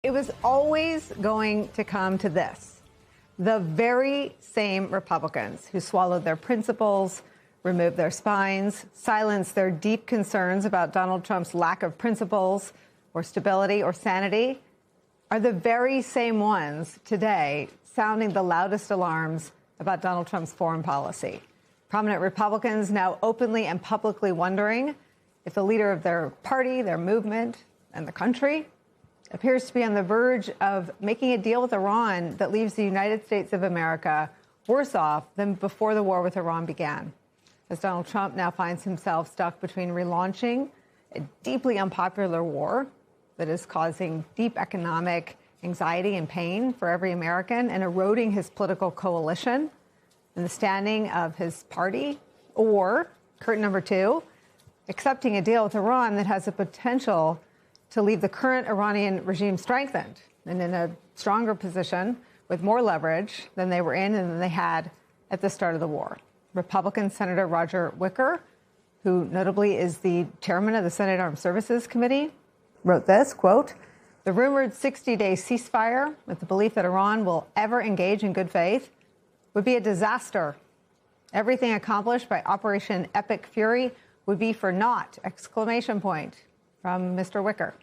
It was always going to come to this. The very same Republicans who swallowed their principles, removed their spines, silenced their deep concerns about Donald Trump's lack of principles or stability or sanity, are the very same ones today sounding the loudest alarms about Donald Trump's foreign policy. Prominent Republicans now openly and publicly wondering if the leader of their party, their movement, and the country appears to be on the verge of making a deal with Iran that leaves the United States of America worse off than before the war with Iran began, as Donald Trump now finds himself stuck between relaunching a deeply unpopular war that is causing deep economic anxiety and pain for every American and eroding his political coalition and the standing of his party, or, curtain number two, accepting a deal with Iran that has the potential to leave the current Iranian regime strengthened and in a stronger position with more leverage than they were in and than they had at the start of the war. Republican Senator Roger Wicker, who notably is the chairman of the Senate Armed Services Committee, wrote this, quote, "The rumored 60-day ceasefire with the belief that Iran will ever engage in good faith would be a disaster. Everything accomplished by Operation Epic Fury would be for naught!" Exclamation point from Mr. Wicker.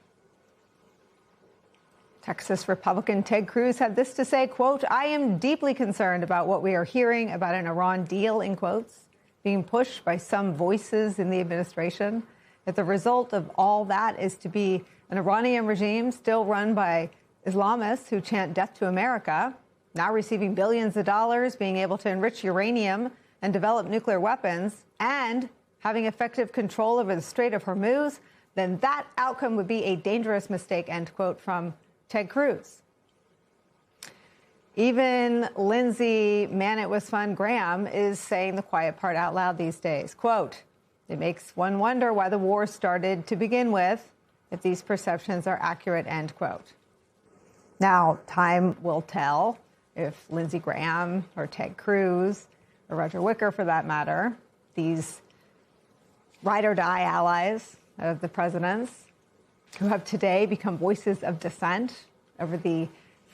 Texas Republican Ted Cruz had this to say, quote, "I am deeply concerned about what we are hearing about an Iran deal," in quotes, being pushed by some voices in the administration. That the result of all that is to be an Iranian regime still run by Islamists who chant death to America, now receiving billions of dollars, being able to enrich uranium and develop nuclear weapons, and having effective control over the Strait of Hormuz, then that outcome would be a dangerous mistake, end quote, from Ted Cruz. Even Lindsey Man-It-Was-Fun Graham is saying the quiet part out loud these days. Quote, "It makes one wonder why the war started to begin with, if these perceptions are accurate," end quote. Now, time will tell if Lindsey Graham or Ted Cruz or Roger Wicker, for that matter, these ride-or-die allies of the president's, who have today become voices of dissent over the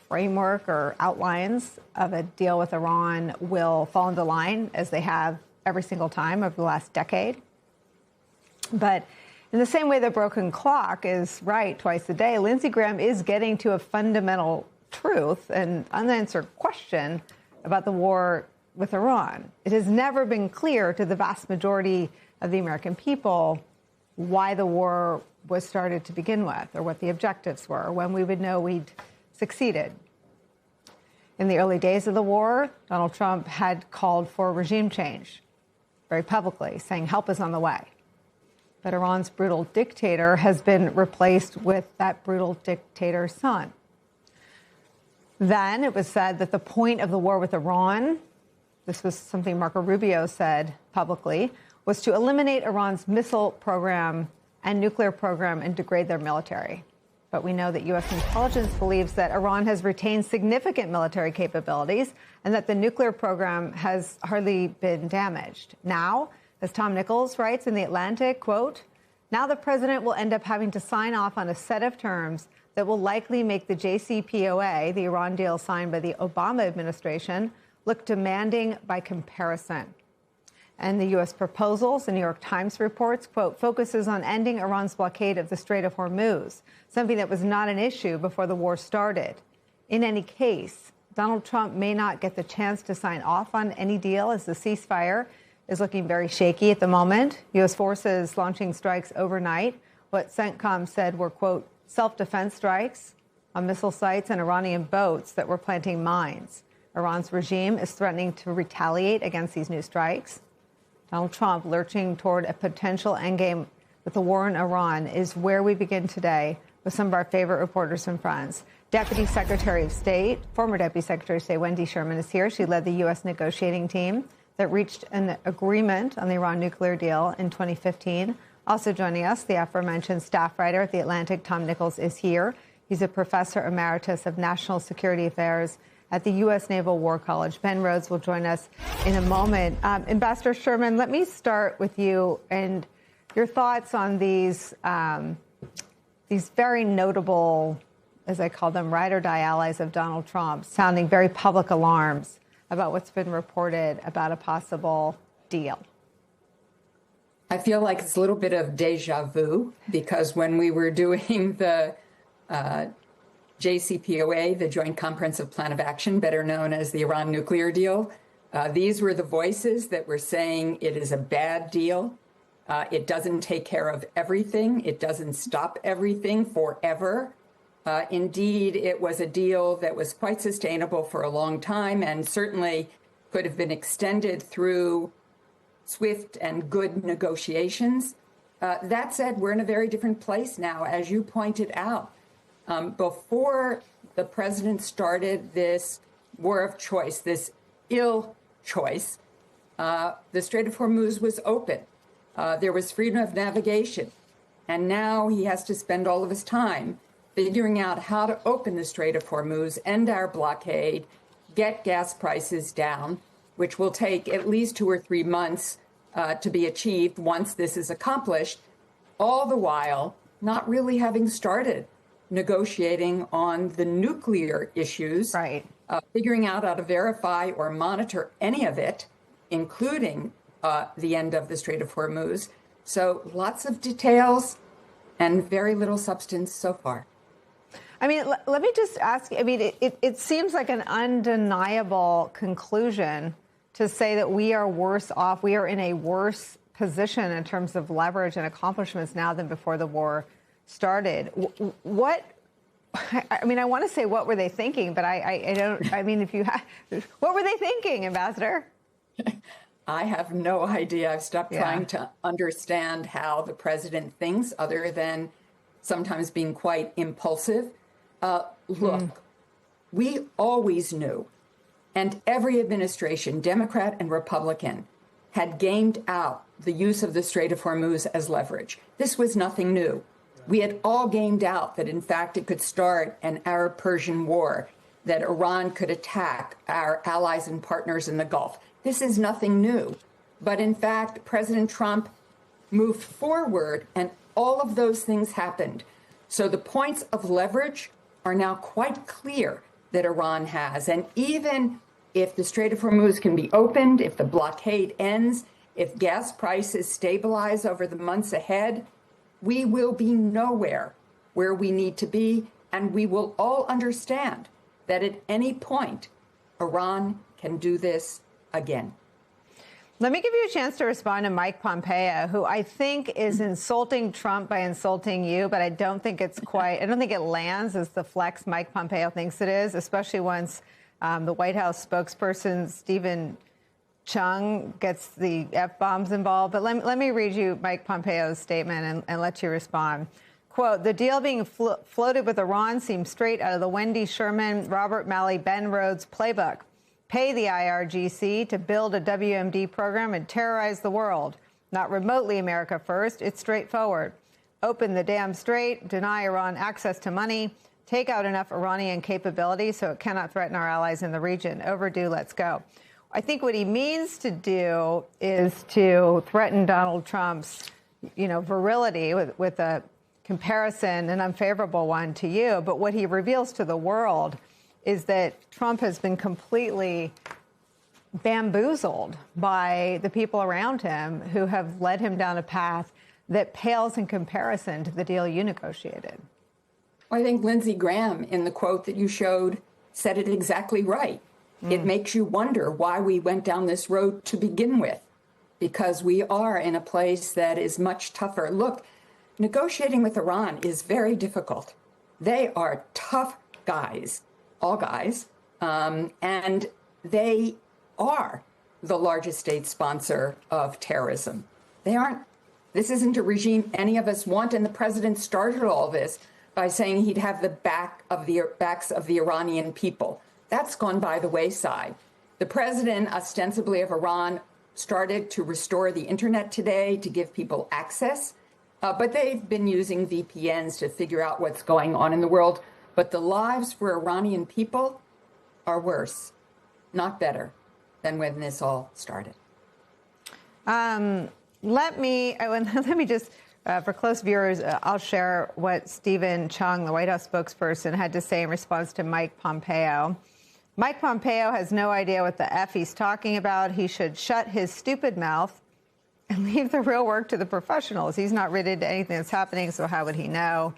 framework or outlines of a deal with Iran, will fall into line as they have every single time over the last decade. But in the same way the broken clock is right twice a day, Lindsey Graham is getting to a fundamental truth and unanswered question about the war with Iran. It has never been clear to the vast majority of the American people why the war was started to begin with, or what the objectives were, or when we would know we'd succeeded. In the early days of the war, Donald Trump had called for regime change very publicly, saying help is on the way. But Iran's brutal dictator has been replaced with that brutal dictator's son. Then it was said that the point of the war with Iran, this was something Marco Rubio said publicly, was to eliminate Iran's missile program and nuclear program and degrade their military. But we know that U.S. intelligence believes that Iran has retained significant military capabilities and that the nuclear program has hardly been damaged. Now, as Tom Nichols writes in The Atlantic, quote, "Now the president will end up having to sign off on a set of terms that will likely make the JCPOA, the Iran deal signed by the Obama administration, look demanding by comparison." And the U.S. proposals, the New York Times reports, quote, "focuses on ending Iran's blockade of the Strait of Hormuz, something that was not an issue before the war started. In any case, Donald Trump may not get the chance to sign off on any deal as the ceasefire is looking very shaky at the moment. U.S. forces launching strikes overnight, what CENTCOM said were, quote, self-defense strikes on missile sites and Iranian boats that were planting mines. Iran's regime is threatening to retaliate against these new strikes. Donald Trump lurching toward a potential endgame with the war in Iran is where we begin today with some of our favorite reporters and friends. Deputy Secretary of State, former Deputy Secretary of State Wendy Sherman is here. She led the U.S. negotiating team that reached an agreement on the Iran nuclear deal in 2015. Also joining us, the aforementioned staff writer at The Atlantic, Tom Nichols, is here. He's a professor emeritus of national security affairs at the U.S. Naval War College. Ben Rhodes will join us in a moment. Ambassador Sherman, let me start with you and your thoughts on these very notable as I call them, ride or die allies of Donald Trump, sounding very public alarms about what's been reported about a possible deal? I feel like it's a little bit of deja vu, because when we were doing the JCPOA, the Joint Comprehensive Plan of Action, better known as the Iran nuclear deal, these were the voices that were saying it is a bad deal. It doesn't take care of everything. It doesn't stop everything forever. Indeed, it was a deal that was quite sustainable for a long time and certainly could have been extended through swift and good negotiations. That said, we're in a very different place now, as you pointed out. Before the president started this war of choice, this ill choice, the Strait of Hormuz was open. There was freedom of navigation. And now he has to spend all of his time figuring out how to open the Strait of Hormuz, end our blockade, get gas prices down, which will take at least 2 or 3 months to be achieved once this is accomplished, all the while not really having started negotiating on the nuclear issues, right? Figuring out how to verify or monitor any of it, including the end of the Strait of Hormuz. So lots of details and very little substance so far. I mean, let me just ask you, I mean, it seems like an undeniable conclusion to say that we are worse off. We are in a worse position in terms of leverage and accomplishments now than before the war started. What, I mean, I want to say, what were they thinking? But I don't, I mean, if you have, what were they thinking, Ambassador? I have no idea. I've stopped trying to understand how the president thinks, other than sometimes being quite impulsive. Look, we always knew, and every administration, Democrat and Republican, had gamed out the use of the Strait of Hormuz as leverage. This was nothing new. We had all gamed out that, in fact, it could start an Arab-Persian war, that Iran could attack our allies and partners in the Gulf. This is nothing new. But in fact, President Trump moved forward, and all of those things happened. So the points of leverage are now quite clear that Iran has. And even if the Strait of Hormuz can be opened, if the blockade ends, if gas prices stabilize over the months ahead, we will be nowhere where we need to be. And we will all understand that at any point, Iran can do this again. Let me give you a chance to respond to Mike Pompeo, who I think is insulting Trump by insulting you, but I don't think it's quite, I don't think it lands as the flex Mike Pompeo thinks it is, especially once the White House spokesperson, Stephen Chung, gets the F-bombs involved. But let me read you Mike Pompeo's statement and let you respond. Quote, the deal being floated with Iran seems straight out of the Wendy Sherman, Robert Malley, Ben Rhodes playbook. Pay the IRGC to build a WMD program and terrorize the world. Not remotely America first. It's straightforward. Open the damn strait, deny Iran access to money, take out enough Iranian capability so it cannot threaten our allies in the region. Overdue, let's go. I think what he means to do is to threaten Donald Trump's, virility with a comparison, an unfavorable one to you. But what he reveals to the world is that Trump has been completely bamboozled by the people around him who have led him down a path that pales in comparison to the deal you negotiated. I think Lindsey Graham, in the quote that you showed, said it exactly right. It makes you wonder why we went down this road to begin with, because we are in a place that is much tougher. Look, negotiating with Iran is very difficult. They are tough guys. All guys, and they are the largest state sponsor of terrorism. They aren't. This isn't a regime any of us want, and the president started all this by saying he'd have the backs of the Iranian people. That's gone by the wayside. The president, ostensibly of Iran, started to restore the internet today to give people access, but they've been using VPNs to figure out what's going on in the world. But the lives for Iranian people are worse, not better, than when this all started. Let me just For close viewers, I'll share what Stephen Chung, the White House spokesperson, had to say in response to Mike Pompeo. Mike Pompeo has no idea what the F he's talking about. He should shut his stupid mouth and leave the real work to the professionals. He's not related to anything that's happening, so how would he know?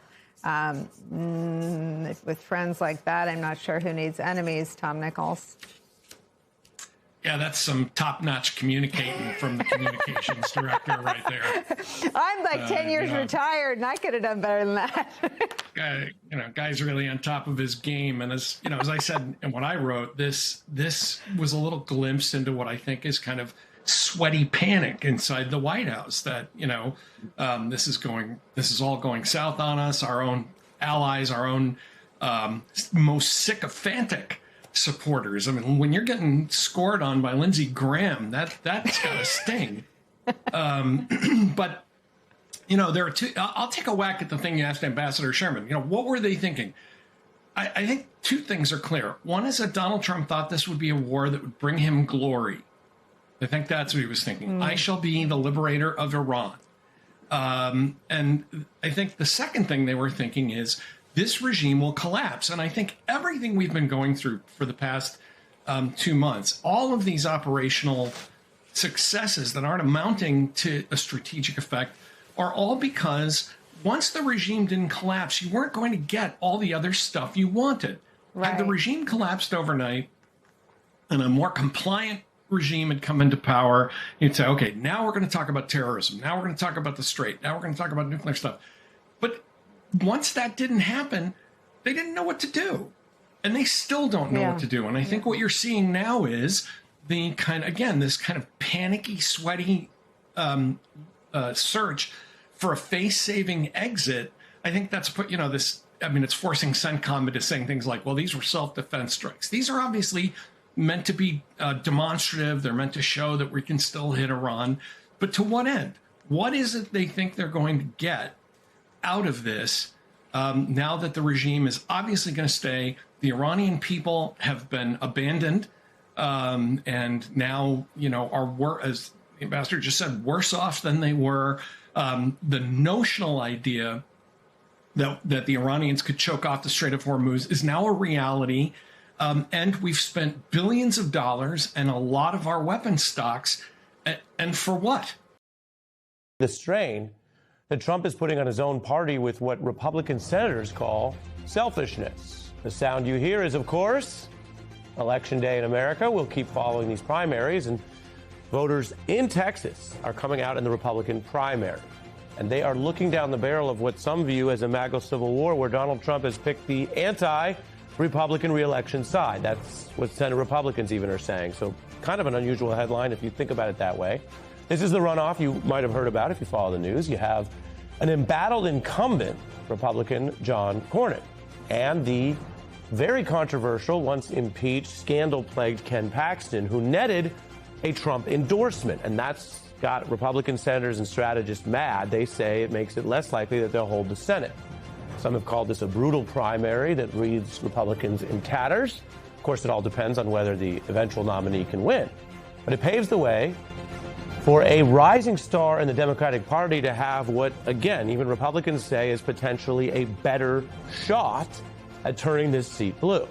With friends like that, I'm not sure who needs enemies, Tom Nichols. Yeah, that's some top-notch communicating from the communications director right there. I'm like 10 years retired, and I could have done better than that. Guy's really on top of his game. And as I said and what I wrote, this was a little glimpse into what I think is kind of sweaty panic inside the White House. That this is all going south on us. Our own allies, our own most sycophantic supporters. I mean, when you're getting scored on by Lindsey Graham, that's got to sting. But there are two. I'll take a whack at the thing you asked Ambassador Sherman. What were they thinking? I think two things are clear. One is that Donald Trump thought this would be a war that would bring him glory. I think that's what he was thinking. I shall be the liberator of Iran. And I think the second thing they were thinking is this regime will collapse. And I think everything we've been going through for the past 2 months, all of these operational successes that aren't amounting to a strategic effect are all because once the regime didn't collapse, you weren't going to get all the other stuff you wanted. Right. Had the regime collapsed overnight and a more compliant regime had come into power, you'd say, okay, now we're going to talk about terrorism. Now we're going to talk about the Strait. Now we're going to talk about nuclear stuff. But once that didn't happen, they didn't know what to do. And they still don't know what to do. And I think what you're seeing now is the this kind of panicky, sweaty search for a face-saving exit. I think that's put, it's forcing CENTCOM into saying things like, well, these were self-defense strikes. These are obviously meant to be demonstrative. They're meant to show that we can still hit Iran. But to what end? What is it they think they're going to get out of this now that the regime is obviously going to stay? The Iranian people have been abandoned and now, are, as the ambassador just said, worse off than they were. The notional idea that the Iranians could choke off the Strait of Hormuz is now a reality. And we've spent billions of dollars and a lot of our weapon stocks. And for what? The strain that Trump is putting on his own party with what Republican senators call selfishness. The sound you hear is, of course, Election Day in America. We'll keep following these primaries, and voters in Texas are coming out in the Republican primary. And they are looking down the barrel of what some view as a MAGA civil war, where Donald Trump has picked the anti-Republican reelection side. That's what Senate Republicans even are saying. So kind of an unusual headline if you think about it that way. This is the runoff you might have heard about if you follow the news. You have an embattled incumbent, Republican John Cornyn, and the very controversial, once impeached, scandal-plagued Ken Paxton, who netted a Trump endorsement. And that's got Republican senators and strategists mad. They say it makes it less likely that they'll hold the Senate. Some have called this a brutal primary that leaves Republicans in tatters. Of course, it all depends on whether the eventual nominee can win. But it paves the way for a rising star in the Democratic Party to have what, again, even Republicans say is potentially a better shot at turning this seat blue.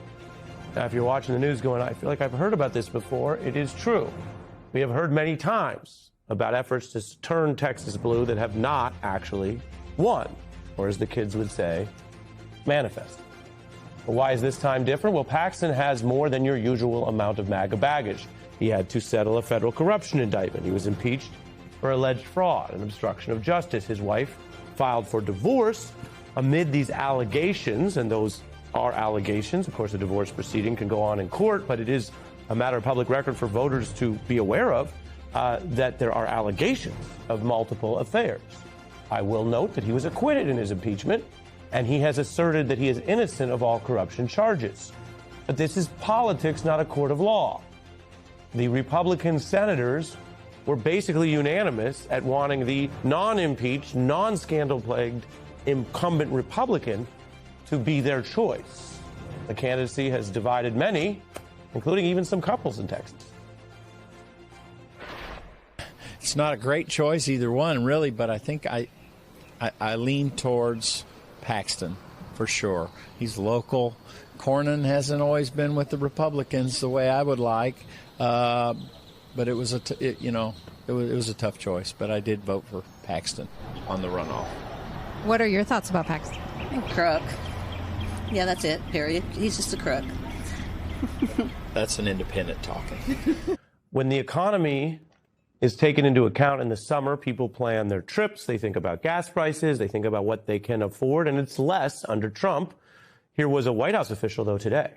Now, if you're watching the news going, I feel like I've heard about this before, it is true. We have heard many times about efforts to turn Texas blue that have not actually won, or as the kids would say, manifested. But why is this time different? Well, Paxton has more than your usual amount of MAGA baggage. He had to settle a federal corruption indictment. He was impeached for alleged fraud and obstruction of justice. His wife filed for divorce amid these allegations, and those are allegations. Of course, a divorce proceeding can go on in court, but it is a matter of public record for voters to be aware of that there are allegations of multiple affairs. I will note that he was acquitted in his impeachment, and he has asserted that he is innocent of all corruption charges. But this is politics, not a court of law. The Republican senators were basically unanimous at wanting the non-impeached, non-scandal-plagued incumbent Republican to be their choice. The candidacy has divided many, including even some couples in Texas. It's not a great choice, either one, really, but I think I lean towards Paxton for sure. He's local. Cornyn hasn't always been with the Republicans the way I would like, but it was a tough choice. But I did vote for Paxton on the runoff. What are your thoughts about Paxton? Crook. Yeah, that's it, period. He's just a crook. That's an independent talking. When the economy is taken into account in the summer, people plan their trips, they think about gas prices, they think about what they can afford, and it's less under Trump. Here was a White House official, though, today.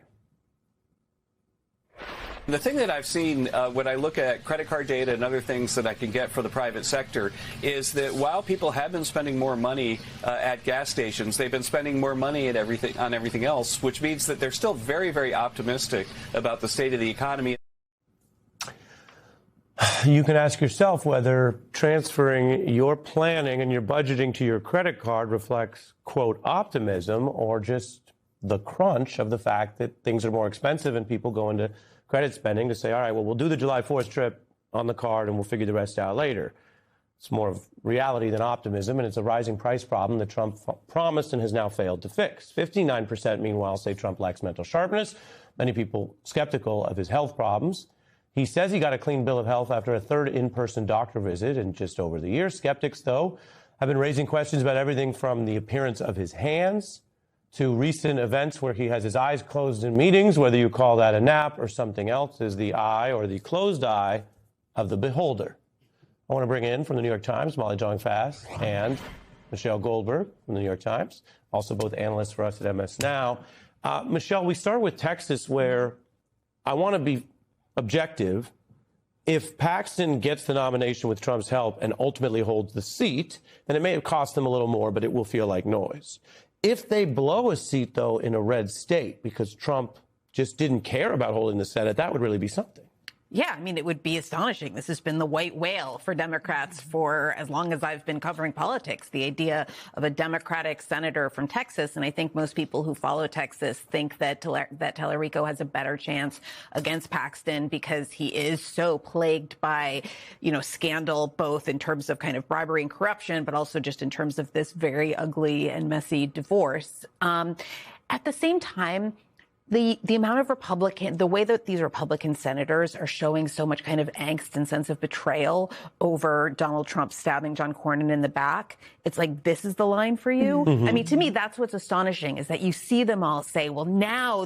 The thing that I've seen when I look at credit card data and other things that I can get for the private sector is that while people have been spending more money at gas stations, they've been spending more money at everything else, which means that they're still very, very optimistic about the state of the economy. You can ask yourself whether transferring your planning and your budgeting to your credit card reflects, quote, optimism or just the crunch of the fact that things are more expensive and people go into credit spending to say, all right, well, we'll do the July 4th trip on the card and we'll figure the rest out later. It's more of reality than optimism, and it's a rising price problem that Trump promised and has now failed to fix. 59%, meanwhile, say Trump lacks mental sharpness. Many people skeptical of his health problems. He says he got a clean bill of health after a third in-person doctor visit in just over the year. Skeptics, though, have been raising questions about everything from the appearance of his hands to recent events where he has his eyes closed in meetings, whether you call that a nap or something else, is the eye or the closed eye of the beholder. I want to bring in from the New York Times, Molly Jong-Fast and Michelle Goldberg from the New York Times, also both analysts for us at MS Now. Michelle, we start with Texas, where I want to be objective. If Paxton gets the nomination with Trump's help and ultimately holds the seat, then it may have cost them a little more, but it will feel like noise. If they blow a seat, though, in a red state because Trump just didn't care about holding the Senate, that would really be something. Yeah, I mean, it would be astonishing. This has been the white whale for Democrats for as long as I've been covering politics, the idea of a Democratic senator from Texas. And I think most people who follow Texas think that Tallarico has a better chance against Paxton because he is so plagued by, scandal, both in terms of kind of bribery and corruption, but also just in terms of this very ugly and messy divorce. At the same time, the amount of the way that these Republican senators are showing so much kind of angst and sense of betrayal over Donald Trump stabbing John Cornyn in the back, it's like, this is the line for you? Mm-hmm. I mean, to me, that's what's astonishing, is that you see them all say, well, now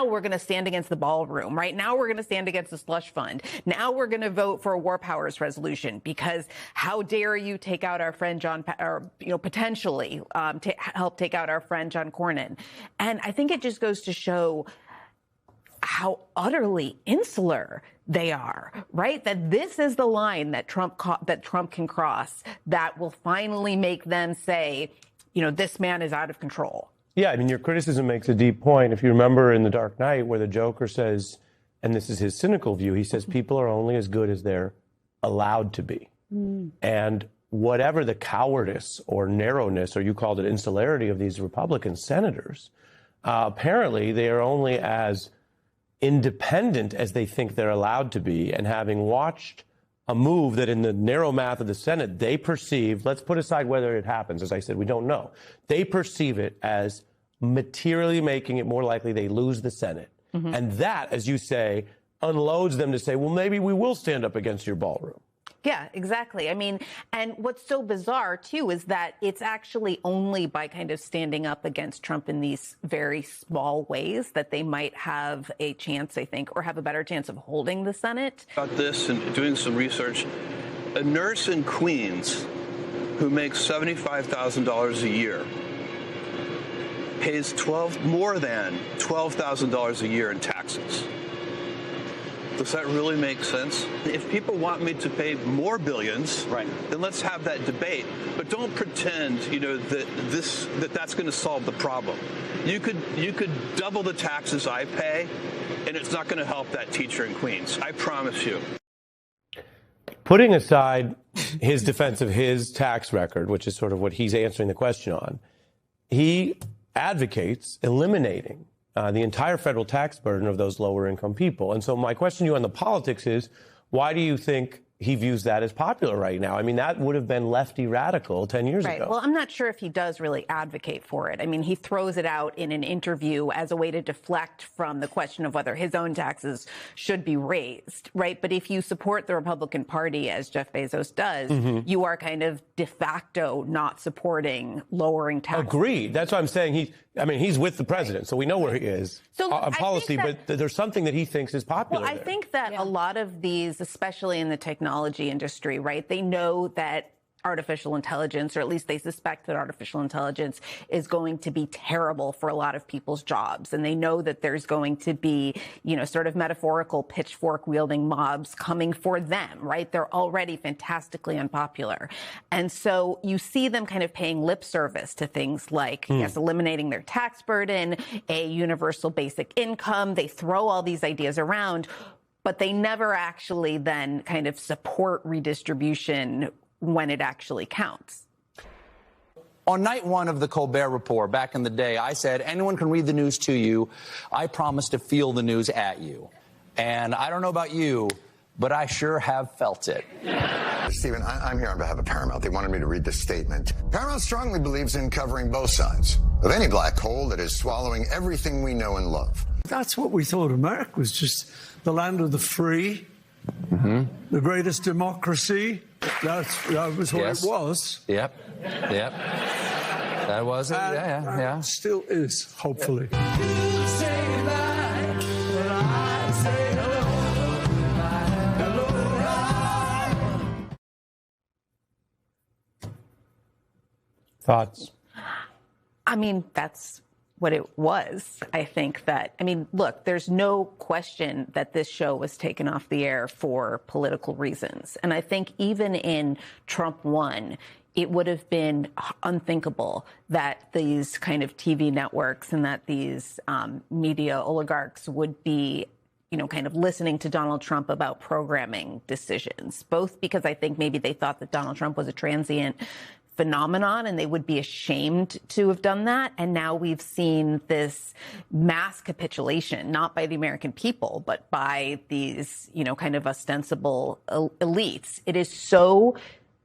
we're going to stand against the ballroom, right? Now we're going to stand against the slush fund. Now we're going to vote for a war powers resolution because how dare you take out our friend potentially to help take out our friend John Cornyn. And I think it just goes to show how utterly insular they are, right? That this is the line that Trump can cross that will finally make them say, this man is out of control. Yeah, I mean, your criticism makes a deep point. If you remember in The Dark Knight, where the Joker says, and this is his cynical view, he says people are only as good as they're allowed to be. Mm. And whatever the cowardice or narrowness, or you called it insularity, of these Republican senators, apparently they are only as independent as they think they're allowed to be. And having watched a move that in the narrow math of the Senate, they perceive, let's put aside whether it happens, as I said, we don't know. They perceive it as materially making it more likely they lose the Senate. Mm-hmm. And that, as you say, unloads them to say, well, maybe we will stand up against your ballroom. Yeah, exactly. I mean, and what's so bizarre, too, is that it's actually only by kind of standing up against Trump in these very small ways that they might have a chance, I think, or have a better chance of holding the Senate. About this and doing some research, a nurse in Queens who makes $75,000 a year pays more than $12,000 a year in taxes. Does that really make sense? If people want me to pay more billions, right, then let's have that debate. But don't pretend, that's going to solve the problem. You could double the taxes I pay, and it's not going to help that teacher in Queens. I promise you. Putting aside his defense of his tax record, which is sort of what he's answering the question on, he advocates eliminating the entire federal tax burden of those lower income people. And so my question to you on the politics is, why do you think he views that as popular right now. I mean, that would have been lefty radical 10 years ago. Well, I'm not sure if he does really advocate for it. I mean, he throws it out in an interview as a way to deflect from the question of whether his own taxes should be raised, right? But if you support the Republican Party, as Jeff Bezos does, you are kind of de facto not supporting lowering taxes. Agreed. That's what I'm saying. He's with the president, so we know where he is on policy, but there's something that he thinks is popular. Well, I think that a lot of these, especially in the technology industry, right, they know that artificial intelligence, or at least they suspect that artificial intelligence is going to be terrible for a lot of people's jobs. And they know that there's going to be, sort of metaphorical pitchfork wielding mobs coming for them, right? They're already fantastically unpopular. And so you see them kind of paying lip service to things like, yes, eliminating their tax burden, a universal basic income. They throw all these ideas around, but they never actually then kind of support redistribution when it actually counts. On night one of the Colbert Report back in the day, I said, anyone can read the news to you. I promise to feel the news at you. And I don't know about you, but I sure have felt it. Stephen, I'm here on behalf of Paramount. They wanted me to read this statement. Paramount strongly believes in covering both sides of any black hole that is swallowing everything we know and love. That's what we thought America was, just the land of the free, the greatest democracy. That was what it was. Yep. That was it. Yeah. Still is, hopefully. Thoughts? I mean, that's what it was. I think that, look, there's no question that this show was taken off the air for political reasons. And I think even in Trump 1, it would have been unthinkable that these kind of TV networks and that these media oligarchs would be, kind of listening to Donald Trump about programming decisions, both because I think maybe they thought that Donald Trump was a transient phenomenon and they would be ashamed to have done that. And now we've seen this mass capitulation, not by the American people, but by these, kind of ostensible elites. It is so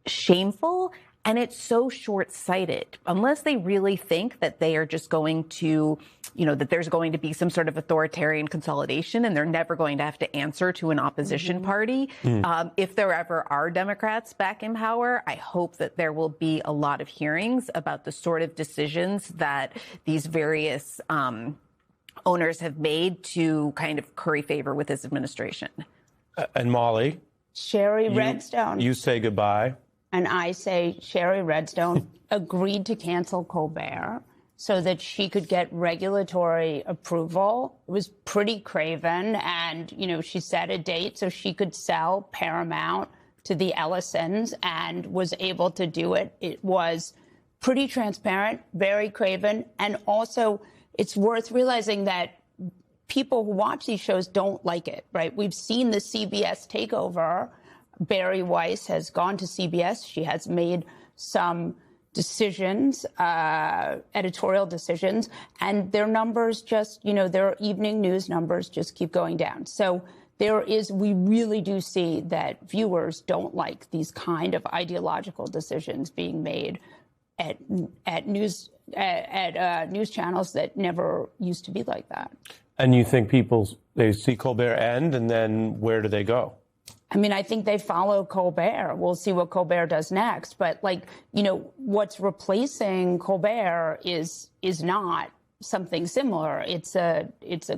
shameful. And it's so short-sighted. Unless they really think that they are just going to, that there's going to be some sort of authoritarian consolidation and they're never going to have to answer to an opposition party. If there ever are Democrats back in power, I hope that there will be a lot of hearings about the sort of decisions that these various owners have made to kind of curry favor with this administration. And Molly? Sherry Redstone. You say goodbye. And I say Sherry Redstone agreed to cancel Colbert so that she could get regulatory approval. It was pretty craven. And, she set a date so she could sell Paramount to the Ellisons and was able to do it. It was pretty transparent, very craven. And also, it's worth realizing that people who watch these shows don't like it, right? We've seen the CBS takeover. Bari Weiss has gone to CBS. She has made some decisions, editorial decisions, and their numbers just, their evening news numbers just keep going down. So we really do see that viewers don't like these kind of ideological decisions being made at news channels that never used to be like that. And you think they see Colbert end, and then where do they go? I think they follow Colbert. We'll see what Colbert does next. But what's replacing Colbert is not something similar. It's a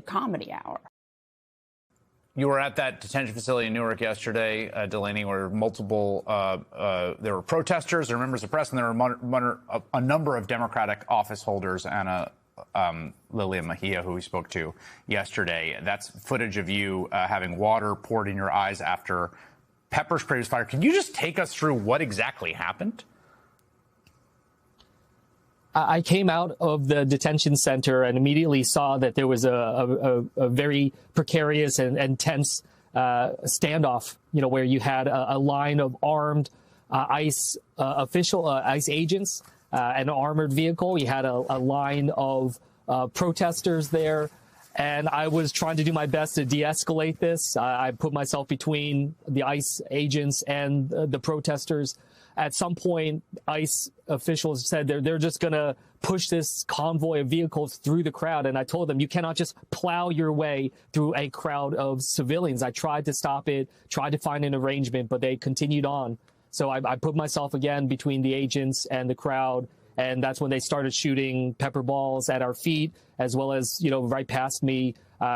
comedy hour. You were at that detention facility in Newark yesterday, Delaney, where there were protesters, there were members of the press, and there were a number of Democratic office holders and Lillian Mejia, who we spoke to yesterday. That's footage of you having water poured in your eyes after pepper spray was fired. Can you just take us through what exactly happened? I came out of the detention center and immediately saw that there was a very precarious and tense standoff, where you had a line of armed ICE agents, an armored vehicle. You had a line of protesters there. And I was trying to do my best to de-escalate this. I put myself between the ICE agents and the protesters. At some point, ICE officials said they're just going to push this convoy of vehicles through the crowd. And I told them, you cannot just plow your way through a crowd of civilians. I tried to stop it, tried to find an arrangement, but they continued on. So I put myself again between the agents and the crowd. And that's when they started shooting pepper balls at our feet, as well as, right past me,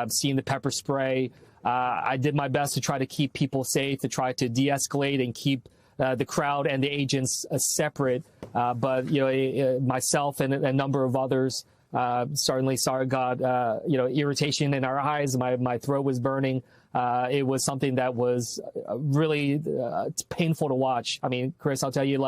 seeing the pepper spray. I did my best to try to keep people safe, to try to de-escalate and keep the crowd and the agents separate. But, myself and a number of others certainly got, irritation in our eyes. My throat was burning. It was something that was really painful to watch. I mean, Chris, I'll tell you,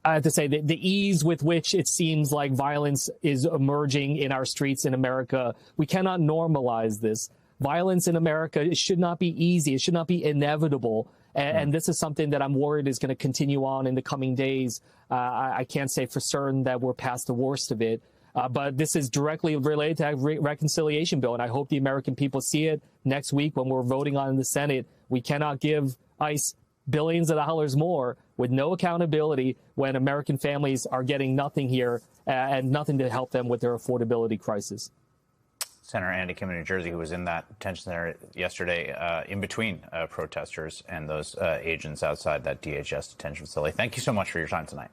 I have to say that the ease with which it seems like violence is emerging in our streets in America, we cannot normalize this. Violence in America, it should not be easy. It should not be inevitable. And this is something that I'm worried is going to continue on in the coming days. I can't say for certain that we're past the worst of it. But this is directly related to that reconciliation bill. And I hope the American people see it next week when we're voting on in the Senate. We cannot give ICE billions of dollars more with no accountability when American families are getting nothing here and nothing to help them with their affordability crisis. Senator Andy Kim in New Jersey, who was in that detention center yesterday in between protesters and those agents outside that DHS detention facility. Thank you so much for your time tonight.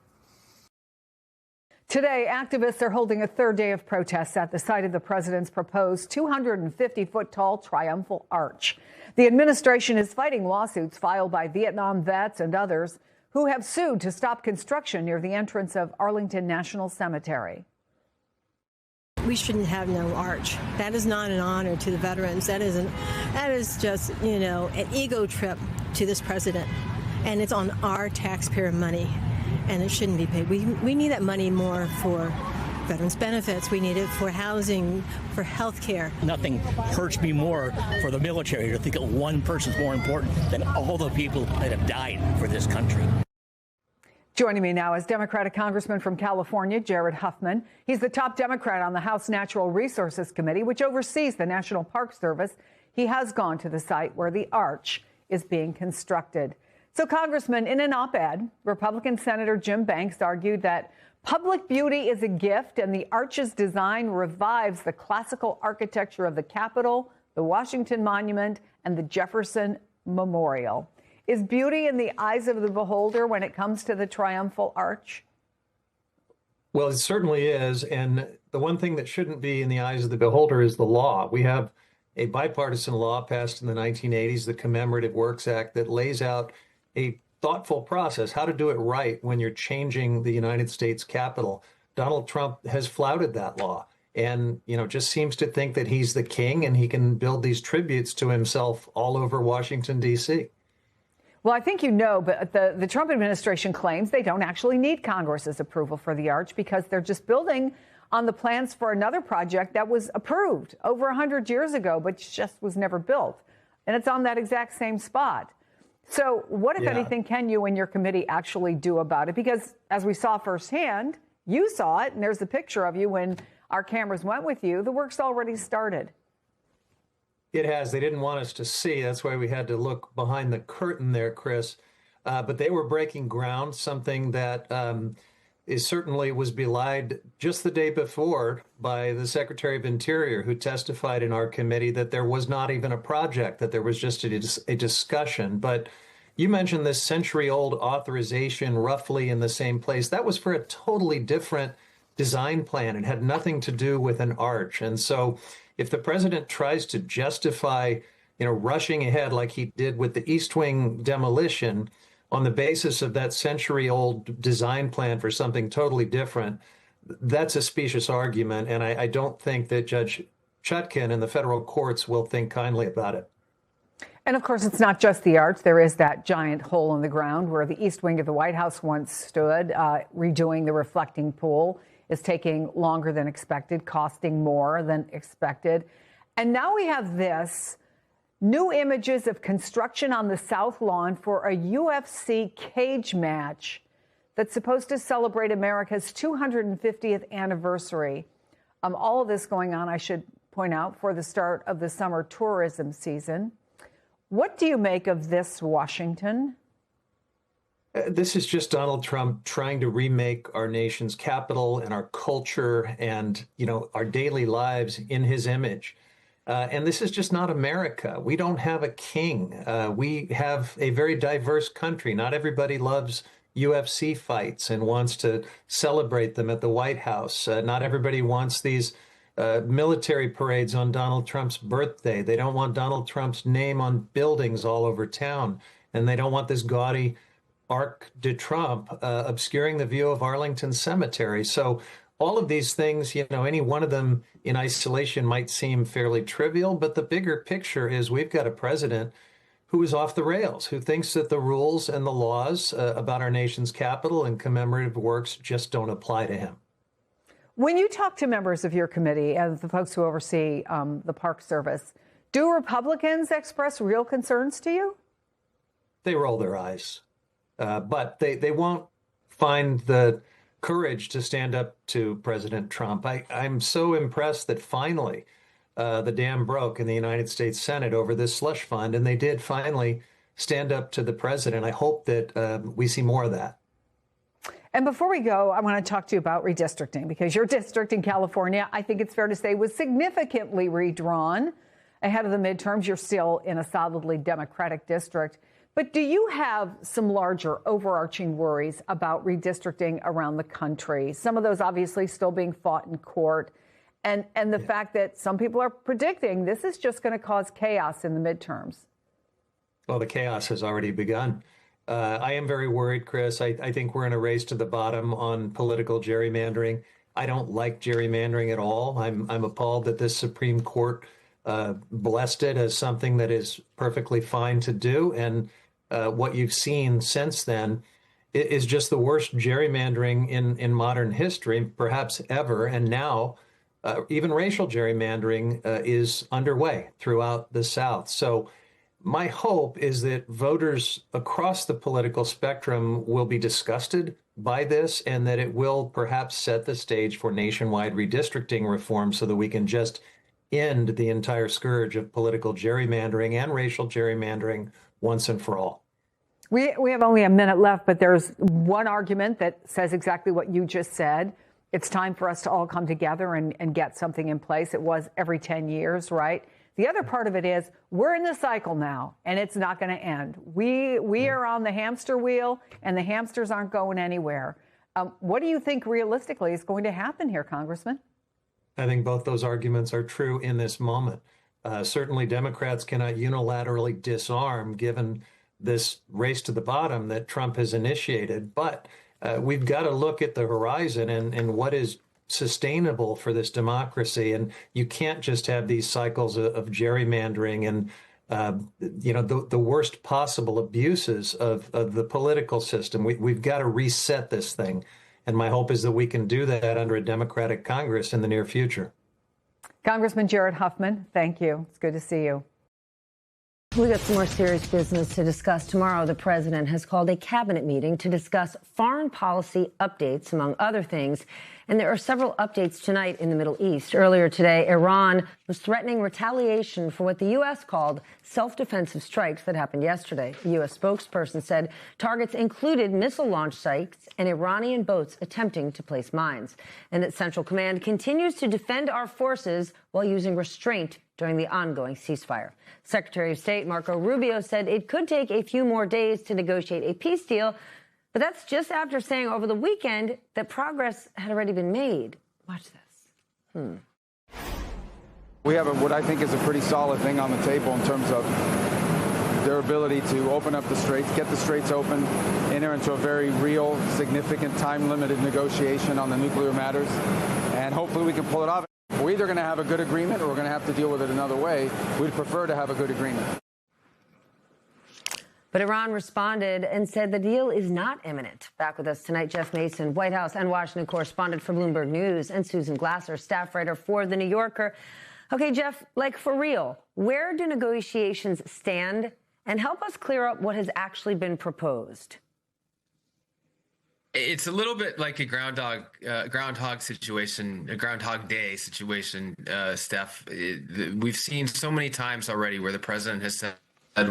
Today, activists are holding a third day of protests at the site of the president's proposed 250-foot-tall triumphal arch. The administration is fighting lawsuits filed by Vietnam vets and others who have sued to stop construction near the entrance of Arlington National Cemetery. We shouldn't have no arch. That is not an honor to the veterans. That is just, an ego trip to this president. And it's on our taxpayer money. And it shouldn't be paid. We need that money more for veterans benefits. We need it for housing, for health care. Nothing hurts me more for the military to think that one person's more important than all the people that have died for this country. Joining me now is Democratic Congressman from California, Jared Huffman. He's the top Democrat on the House Natural Resources Committee, which oversees the National Park Service. He has gone to the site where the arch is being constructed. So, Congressman, in an op-ed, Republican Senator Jim Banks argued that public beauty is a gift and the arch's design revives the classical architecture of the Capitol, the Washington Monument, and the Jefferson Memorial. Is beauty in the eyes of the beholder when it comes to the triumphal arch? Well, it certainly is. And the one thing that shouldn't be in the eyes of the beholder is the law. We have a bipartisan law passed in the 1980s, the Commemorative Works Act, that lays out a thoughtful process, how to do it right when you're changing the United States Capitol. Donald Trump has flouted that law and, just seems to think that he's the king and he can build these tributes to himself all over Washington, D.C. Well, I think but the Trump administration claims they don't actually need Congress's approval for the arch because they're just building on the plans for another project that was approved over 100 years ago, but just was never built. And it's on that exact same spot. So what, if anything, can you and your committee actually do about it? Because as we saw firsthand, you saw it, and there's a picture of you when our cameras went with you. The work's already started. It has. They didn't want us to see. That's why we had to look behind the curtain there, Chris. But they were breaking ground, something that certainly was belied just the day before by the Secretary of Interior, who testified in our committee that there was not even a project, that there was just a discussion. But you mentioned this century-old authorization roughly in the same place. That was for a totally different design plan. It had nothing to do with an arch. And so if the president tries to justify, rushing ahead like he did with the East Wing demolition on the basis of that century-old design plan for something totally different, that's a specious argument. And I don't think that Judge Chutkan and the federal courts will think kindly about it. And of course, it's not just the arch. There is that giant hole in the ground where the East Wing of the White House once stood. Redoing the reflecting pool is taking longer than expected, costing more than expected. And now we have this. New images of construction on the South Lawn for a UFC cage match that's supposed to celebrate America's 250th anniversary. All of this going on, I should point out, for the start of the summer tourism season. What do you make of this, Washington? This is just Donald Trump trying to remake our nation's capital and our culture and, our daily lives in his image. And this is just not America. We don't have a king. We have a very diverse country. Not everybody loves UFC fights and wants to celebrate them at the White House. Not everybody wants these military parades on Donald Trump's birthday. They don't want Donald Trump's name on buildings all over town. And they don't want this gaudy Arc de Trump obscuring the view of Arlington Cemetery. So all of these things, any one of them in isolation might seem fairly trivial, but the bigger picture is we've got a president who is off the rails, who thinks that the rules and the laws about our nation's capital and commemorative works just don't apply to him. When you talk to members of your committee and the folks who oversee the Park Service, do Republicans express real concerns to you? They roll their eyes. But they won't find the courage to stand up to President Trump. I'm so impressed that finally the dam broke in the United States Senate over this slush fund, and they did finally stand up to the president. I hope that we see more of that. And before we go, I want to talk to you about redistricting, because your district in California, I think it's fair to say, was significantly redrawn ahead of the midterms. You're still in a solidly Democratic district. But do you have some larger overarching worries about redistricting around the country? Some of those obviously still being fought in court. And the fact that some people are predicting this is just going to cause chaos in the midterms. Well, the chaos has already begun. I am very worried, Chris. I think we're in a race to the bottom on political gerrymandering. I don't like gerrymandering at all. I'm appalled that this Supreme Court blessed it as something that is perfectly fine to do. And what you've seen since then is just the worst gerrymandering in modern history, perhaps ever. And now even racial gerrymandering is underway throughout the South. So my hope is that voters across the political spectrum will be disgusted by this, and that it will perhaps set the stage for nationwide redistricting reform so that we can just end the entire scourge of political gerrymandering and racial gerrymandering once and for all. We have only a minute left, but there's one argument that says exactly what you just said. It's time for us to all come together and get something in place. It was every 10 years, right? The other part of it is we're in the cycle now, and it's not going to end. We are on the hamster wheel, and the hamsters aren't going anywhere. What do you think realistically is going to happen here, Congressman? I think both those arguments are true in this moment. Certainly, Democrats cannot unilaterally disarm, given this race to the bottom that Trump has initiated. But we've got to look at the horizon and what is sustainable for this democracy. And you can't just have these cycles of gerrymandering and, the worst possible abuses of the political system. We've got to reset this thing. And my hope is that we can do that under a Democratic Congress in the near future. Congressman Jared Huffman, thank you. It's good to see you. We got some more serious business to discuss. Tomorrow, the president has called a cabinet meeting to discuss foreign policy updates, among other things. And there are several updates tonight in the Middle East. Earlier today, Iran was threatening retaliation for what the U.S. called self-defensive strikes that happened yesterday. The U.S. spokesperson said targets included missile launch sites and Iranian boats attempting to place mines. And that Central Command continues to defend our forces while using restraint during the ongoing ceasefire. Secretary of State Marco Rubio said it could take a few more days to negotiate a peace deal, but that's just after saying over the weekend that progress had already been made. Watch this. We have what I think is a pretty solid thing on the table in terms of their ability to open up the straits, get the straits open, enter into a very real, significant, time-limited negotiation on the nuclear matters, and hopefully we can pull it off. We're either going to have a good agreement or we're going to have to deal with it another way. We'd prefer to have a good agreement. But Iran responded and said the deal is not imminent. Back with us tonight, Jeff Mason, White House and Washington correspondent for Bloomberg News, and Susan Glasser, staff writer for The New Yorker. Okay, Jeff, like for real, where do negotiations stand? And help us clear up what has actually been proposed. It's a little bit like a groundhog situation, a Groundhog Day situation, Steph. We've seen so many times already where the president has said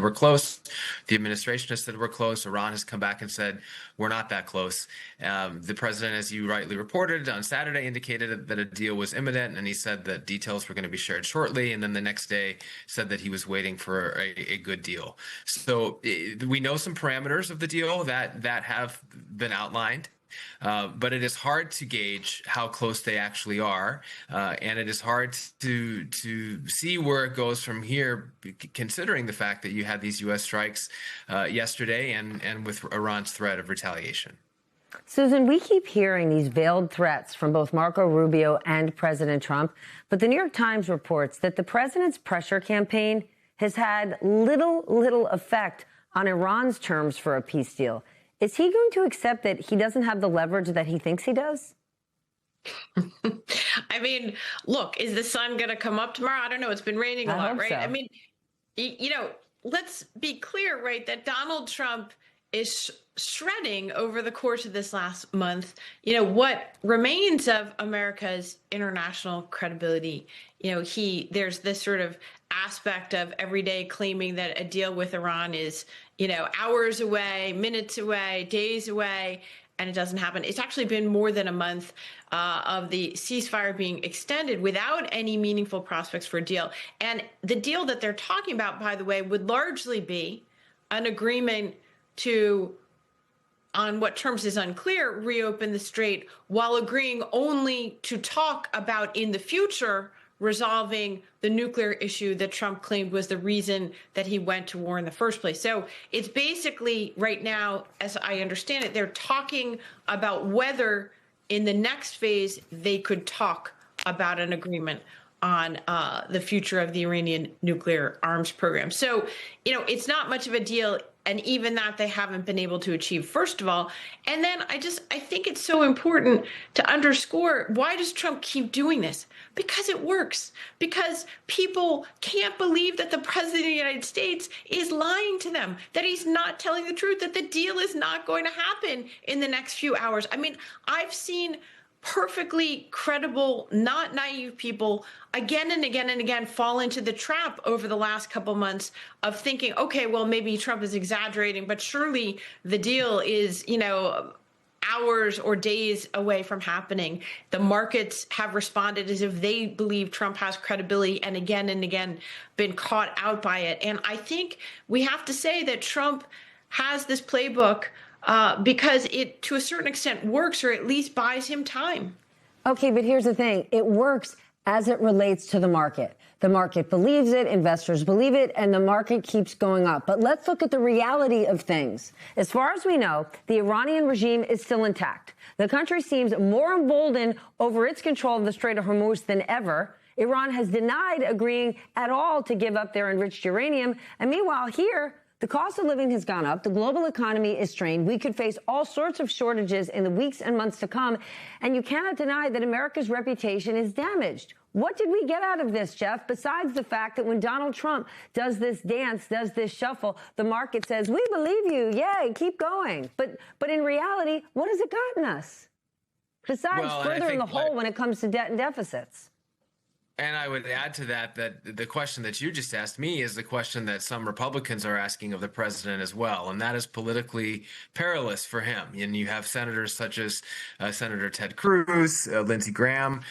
we're close. The administration has said we're close. Iran has come back and said we're not that close. The president, as you rightly reported on Saturday, indicated that a deal was imminent, and he said that details were going to be shared shortly. And then the next day said that he was waiting for a good deal. So we know some parameters of the deal that have been outlined. But it is hard to gauge how close they actually are, and it is hard to see where it goes from here, considering the fact that you had these U.S. strikes yesterday and with Iran's threat of retaliation. Susan, we keep hearing these veiled threats from both Marco Rubio and President Trump, but the New York Times reports that the president's pressure campaign has had little effect on Iran's terms for a peace deal. Is he going to accept that he doesn't have the leverage that he thinks he does? I mean, look, is the sun going to come up tomorrow? I don't know. It's been raining a lot, right? So. I mean, let's be clear, right, that Donald Trump is shredding over the course of this last month, what remains of America's international credibility. There's this sort of aspect of every day claiming that a deal with Iran is, hours away, minutes away, days away, and it doesn't happen. It's actually been more than a month of the ceasefire being extended without any meaningful prospects for a deal. And the deal that they're talking about, by the way, would largely be an agreement to, on what terms is unclear, reopen the strait while agreeing only to talk about in the future resolving the nuclear issue that Trump claimed was the reason that he went to war in the first place. So it's basically right now, as I understand it, they're talking about whether in the next phase they could talk about an agreement on the future of the Iranian nuclear arms program. So, it's not much of a deal. And even that they haven't been able to achieve, first of all. And then I think it's so important to underscore, why does Trump keep doing this? Because it works. Because people can't believe that the president of the United States is lying to them, that he's not telling the truth, that the deal is not going to happen in the next few hours. I mean, I've seen perfectly credible, not naive people again and again and again fall into the trap over the last couple months of thinking, okay, well, maybe Trump is exaggerating, but surely the deal is, hours or days away from happening. The markets have responded as if they believe Trump has credibility and again been caught out by it. And I think we have to say that Trump has this playbook because it, to a certain extent, works, or at least buys him time. Okay, but here's the thing. It works as it relates to the market. The market believes it, investors believe it, and the market keeps going up. But let's look at the reality of things. As far as we know, the Iranian regime is still intact. The country seems more emboldened over its control of the Strait of Hormuz than ever. Iran has denied agreeing at all to give up their enriched uranium. And meanwhile, here, the cost of living has gone up. The global economy is strained. We could face all sorts of shortages in the weeks and months to come. And you cannot deny that America's reputation is damaged. What did we get out of this, Jeff, besides the fact that when Donald Trump does this dance, does this shuffle, the market says, we believe you. Yay, keep going. But in reality, what has it gotten us? Besides further in the hole when it comes to debt and deficits. And I would add to that the question that you just asked me is the question that some Republicans are asking of the president as well, and that is politically perilous for him. And you have senators such as Senator Ted Cruz, Lindsey Graham,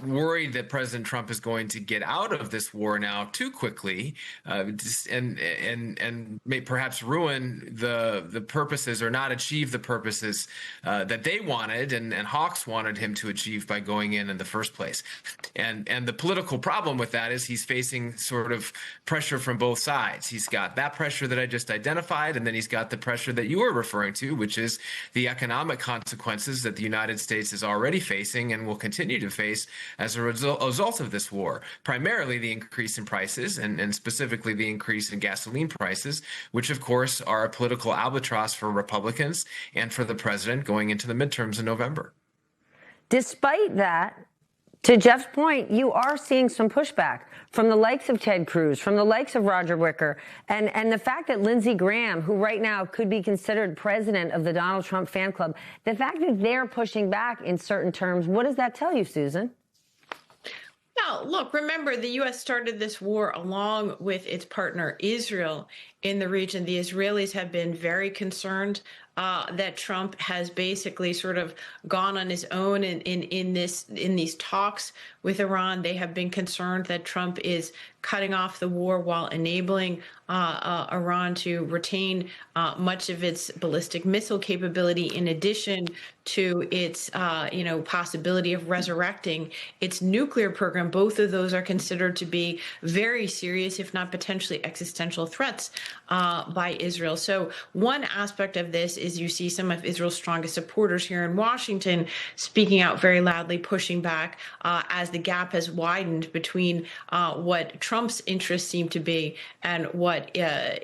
worried that President Trump is going to get out of this war now too quickly, and may perhaps ruin the purposes or not achieve the purposes that they wanted and Hawks wanted him to achieve by going in the first place. And the political problem with that is he's facing sort of pressure from both sides. He's got that pressure that I just identified, and then he's got the pressure that you were referring to, which is the economic consequences that the United States is already facing and will continue to face as a result of this war. Primarily the increase in prices and specifically the increase in gasoline prices, which of course are a political albatross for Republicans and for the president going into the midterms in November. Despite that, To Jeff's point, you are seeing some pushback from the likes of Ted Cruz, from the likes of Roger Wicker, and the fact that Lindsey Graham, who right now could be considered president of the Donald Trump fan club, the fact that they're pushing back in certain terms, what does that tell you, Susan? Now, look, remember, the U.S. started this war along with its partner Israel in the region. The Israelis have been very concerned that Trump has basically sort of gone on his own in these talks with Iran. They have been concerned that Trump is cutting off the war while enabling Iran to retain much of its ballistic missile capability, in addition to its possibility of resurrecting its nuclear program. Both of those are considered to be very serious, if not potentially existential threats by Israel. So one aspect of this is you see some of Israel's strongest supporters here in Washington speaking out very loudly, pushing back as the gap has widened between what Trump's interests seem to be and what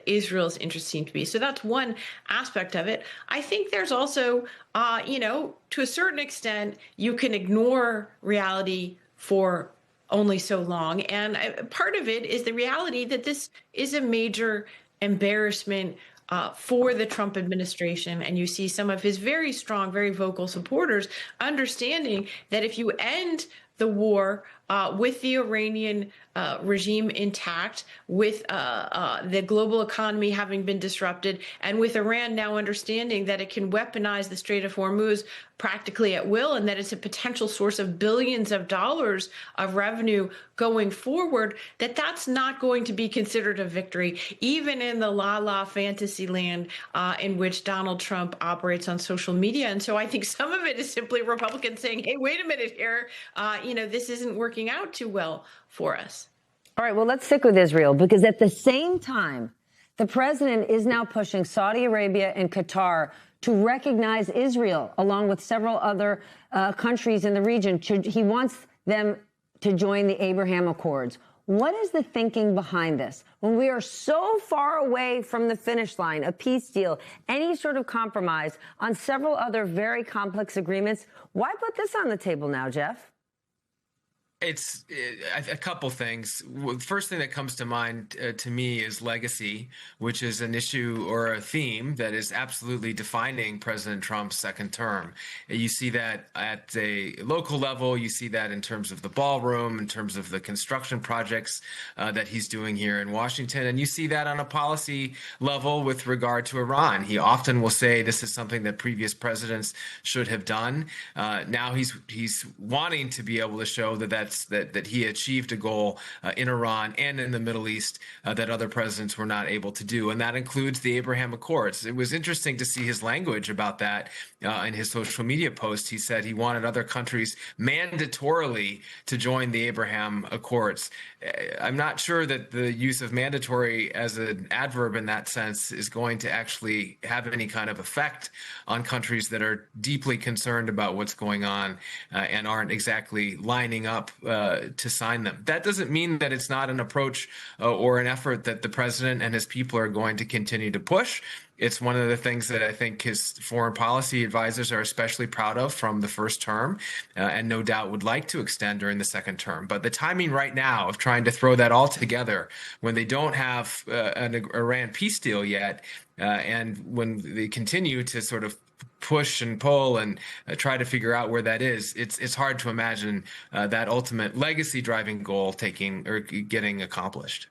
Israel's interests seem to be. So that's one aspect of it. I think there's also, to a certain extent, you can ignore reality for only so long. And part of it is the reality that this is a major embarrassment for the Trump administration. And you see some of his very strong, very vocal supporters understanding that if you end the war with the Iranian regime intact, with the global economy having been disrupted, and with Iran now understanding that it can weaponize the Strait of Hormuz practically at will, and that it's a potential source of billions of dollars of revenue going forward, that's not going to be considered a victory, even in the la-la fantasy land in which Donald Trump operates on social media. And so I think some of it is simply Republicans saying, hey, wait a minute here, this isn't working out too well for us. All right, well, let's stick with Israel, because at the same time, the president is now pushing Saudi Arabia and Qatar to recognize Israel, along with several other countries in the region. He wants them to join the Abraham Accords. What is the thinking behind this? When we are so far away from the finish line, a peace deal, any sort of compromise on several other very complex agreements, why put this on the table now, Jeff? It's a couple things. The first thing that comes to mind to me is legacy, which is an issue or a theme that is absolutely defining President Trump's second term. You see that at a local level. You see that in terms of the ballroom, in terms of the construction projects that he's doing here in Washington. And you see that on a policy level with regard to Iran. He often will say this is something that previous presidents should have done. Now he's wanting to be able to show that he achieved a goal in Iran and in the Middle East that other presidents were not able to do. And that includes the Abraham Accords. It was interesting to see his language about that in his social media post. He said he wanted other countries mandatorily to join the Abraham Accords. I'm not sure that the use of mandatory as an adverb in that sense is going to actually have any kind of effect on countries that are deeply concerned about what's going on and aren't exactly lining up to sign them. That doesn't mean that it's not an approach or an effort that the president and his people are going to continue to push. It's one of the things that I think his foreign policy advisors are especially proud of from the first term and no doubt would like to extend during the second term. But the timing right now of trying to throw that all together when they don't have an Iran peace deal yet and when they continue to sort of push and pull and try to figure out where that is, it's hard to imagine that ultimate legacy driving goal getting accomplished.